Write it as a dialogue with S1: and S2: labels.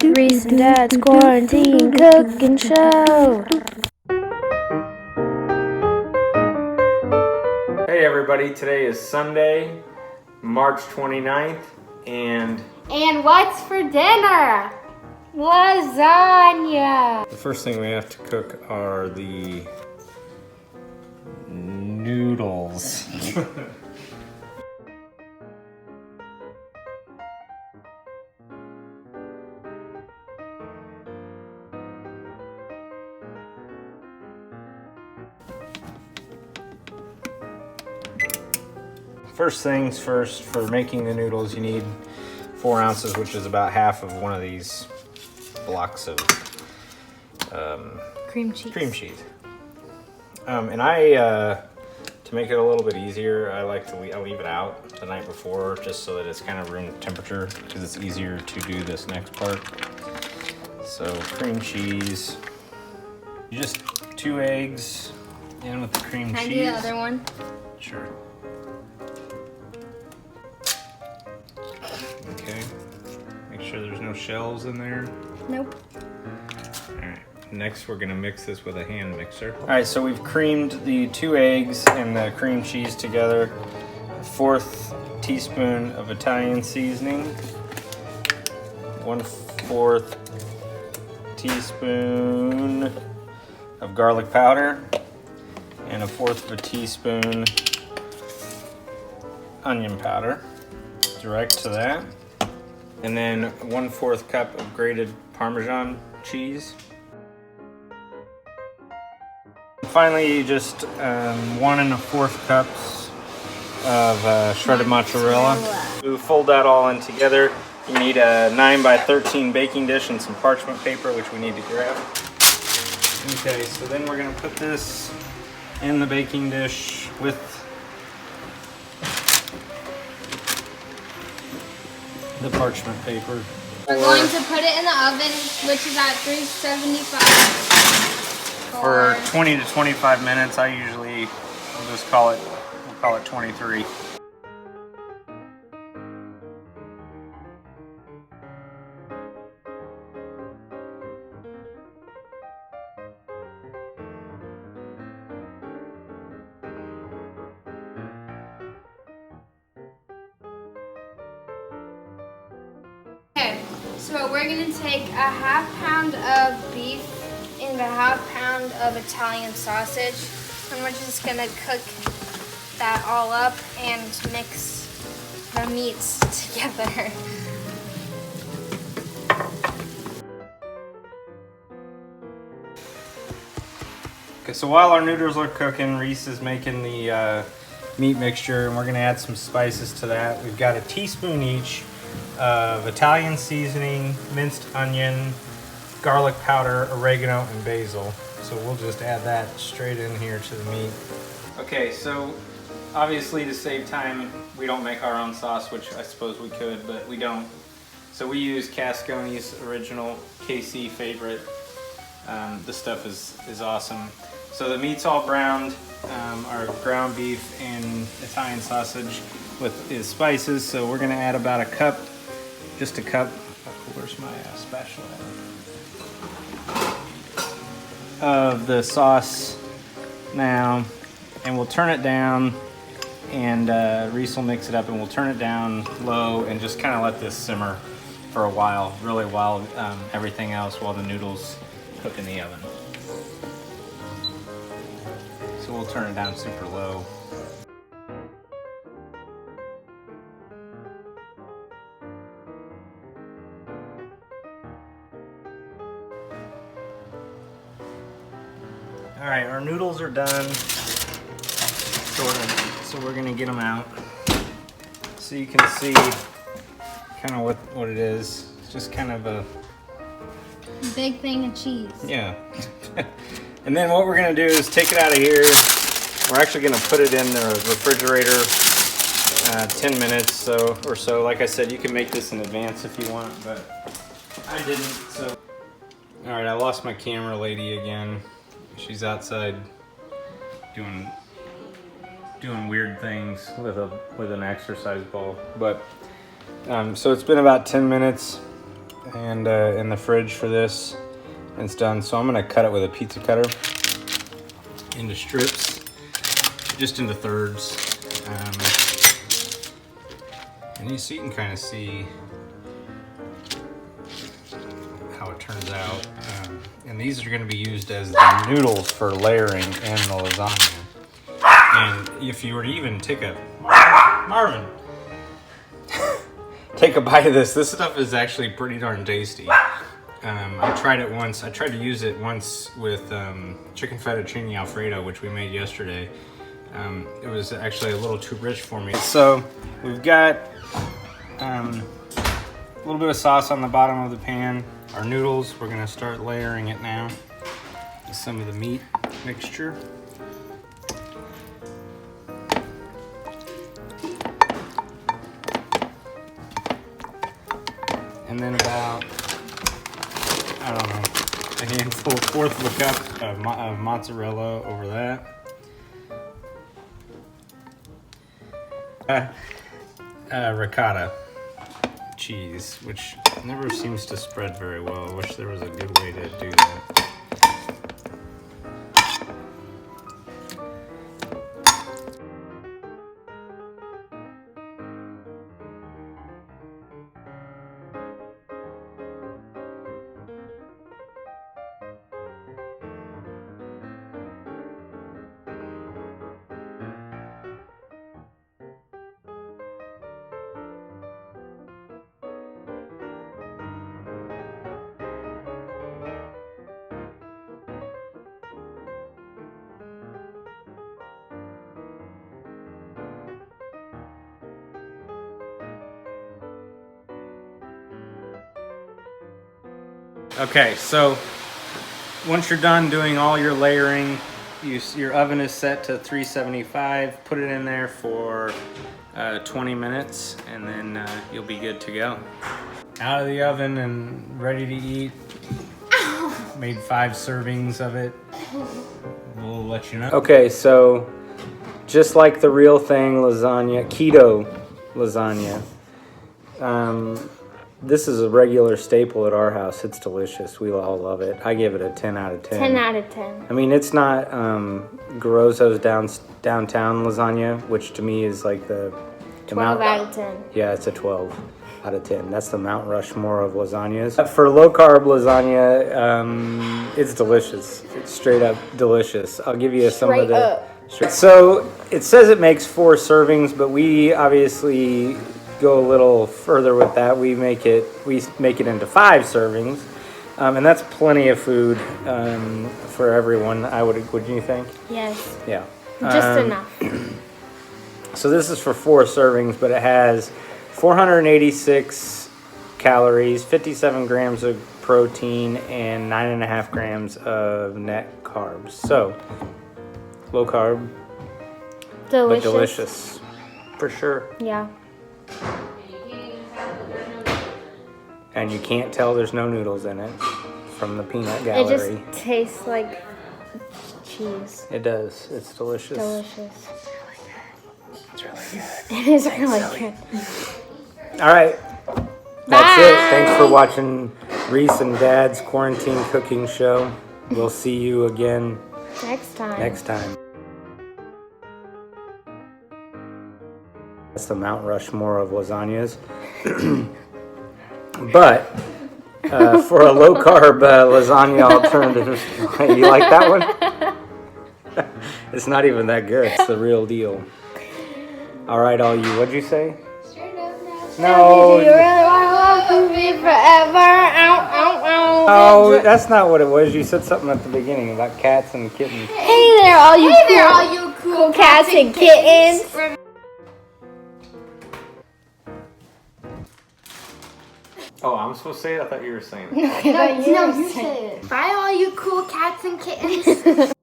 S1: Reese and Dad's quarantine cooking show.
S2: Hey everybody, today is Sunday, March 29th, and
S1: what's for dinner? Lasagna.
S2: the first thing we have to cook are the noodles. First things first, for making the noodles, you need 4 ounces, which is about half of one of these blocks of
S1: Cream cheese.
S2: And I, to make it a little bit easier, I like to leave it out the night before, just so that it's kind of room temperature, because it's easier to do this next part. So cream cheese, just 2 eggs in with the cream cheese.
S1: Can I do the other one?
S2: Sure. Okay. Make sure there's no shells in there.
S1: Nope.
S2: Alright. Next, we're gonna mix this with a hand mixer. Alright, so we've creamed the 2 eggs and the cream cheese together. 1/4 teaspoon of Italian seasoning. 1/4 teaspoon of garlic powder. And 1/4 teaspoon onion powder. Direct to that. And then 1/4 cup of grated Parmesan cheese. Finally, just 1 1/4 cups of shredded mozzarella. We fold that all in together. You need a 9 by 13 baking dish and some parchment paper, which we need to grab. Okay, so then we're gonna put this in the baking dish with the parchment paper.
S3: We're going to put it in the oven, which is at 375.
S2: For 20 to 25 minutes. I usually will just call it 23.
S3: Okay, so we're gonna take a 1/2 pound of beef and a 1/2 pound of Italian sausage, and we're just gonna cook that all up and mix the meats together.
S2: Okay, so while our noodles are cooking, Reese is making the meat mixture, and we're gonna add some spices to that. We've got a teaspoon each of Italian seasoning, minced onion, garlic powder, oregano, and basil. So we'll just add that straight in here to the meat. Okay, so obviously to save time, we don't make our own sauce, which I suppose we could, but we don't. So we use Cascone's original KC favorite. This stuff is awesome. So the meat's all browned, our ground beef and Italian sausage with the spices. So we're gonna add about a cup, just a cup. Where's my spatula? Of the sauce now, and we'll turn it down, and Reese will mix it up, and we'll turn it down low and just kind of let this simmer for a while, really, while everything else, while the noodles cook in the oven. So we'll turn it down super low. All right, our noodles are done, sort of, so we're gonna get them out. So you can see kind of what it is. It's just kind of a
S3: Big thing of cheese.
S2: Yeah. And then what we're gonna do is take it out of here. We're actually gonna put it in the refrigerator 10 minutes or so. Like I said, you can make this in advance if you want, but I didn't, so. All right, I lost my camera lady again. She's outside doing weird things with an exercise ball. But so it's been about 10 minutes. and in the fridge for this. And it's done. So I'm gonna cut it with a pizza cutter into strips, just into thirds. And so you can kind of see how it turns out. And these are going to be used as the noodles for layering in the lasagna. And if you were to even take a Marvin, take a bite of this stuff is actually pretty darn tasty. I tried it once. I tried to use it once with chicken fettuccine alfredo, which we made yesterday. It was actually a little too rich for me. So we've got a little bit of sauce on the bottom of the pan. Our noodles, we're gonna start layering it now with some of the meat mixture. And then about, I don't know, a handful, fourth of a cup of mozzarella over that. Ricotta cheese, which never seems to spread very well. I wish there was a good way to do that. Okay, so once you're done doing all your layering, your oven is set to 375. Put it in there for 20 minutes, and then you'll be good to go. Out of the oven and ready to eat. Made 5 servings of it. We'll let you know. Okay, so just like the real thing, lasagna, keto lasagna. This is a regular staple at our house. It's delicious. We all love it. I give it a 10 out of 10.
S3: 10 out of 10.
S2: I mean, it's not Garozzo's downtown lasagna, which to me is like the
S3: 12 out of 10.
S2: Yeah, it's a 12 out of 10. That's the Mount Rushmore of lasagnas. For low carb lasagna, it's delicious. It's straight up delicious. It So it says it makes 4 servings, but we obviously go a little further with that. We make it into 5 servings, and that's plenty of food for everyone. Wouldn't you think?
S3: Yes.
S2: Yeah.
S3: Just enough.
S2: So this is for 4 servings, but it has 486 calories, 57 grams of protein, and 9.5 grams of net carbs. So low carb, but delicious, for sure.
S3: Yeah.
S2: And you can't tell there's no noodles in it from the peanut gallery.
S3: It just tastes like cheese.
S2: It does. It's delicious.
S3: Delicious.
S2: It's really good.
S3: It is really good.
S2: All right. That's it. Thanks for watching Reese and Dad's quarantine cooking show. We'll see you again
S3: next time.
S2: That's the Mount Rushmore of lasagnas. But for a low carb lasagna alternative, you like that one? It's not even that good. It's the real deal. All right, all you. What'd you say? No.
S3: Do you really want to love me forever? Ow, ow, ow.
S2: Oh, that's not what it was. You said something at the beginning about cats and kittens.
S3: Hey there, all you cool cats and kittens.
S2: Oh, I'm supposed to say it? I thought you were saying it.
S3: No, you say it. Bye, all you cool cats and kittens.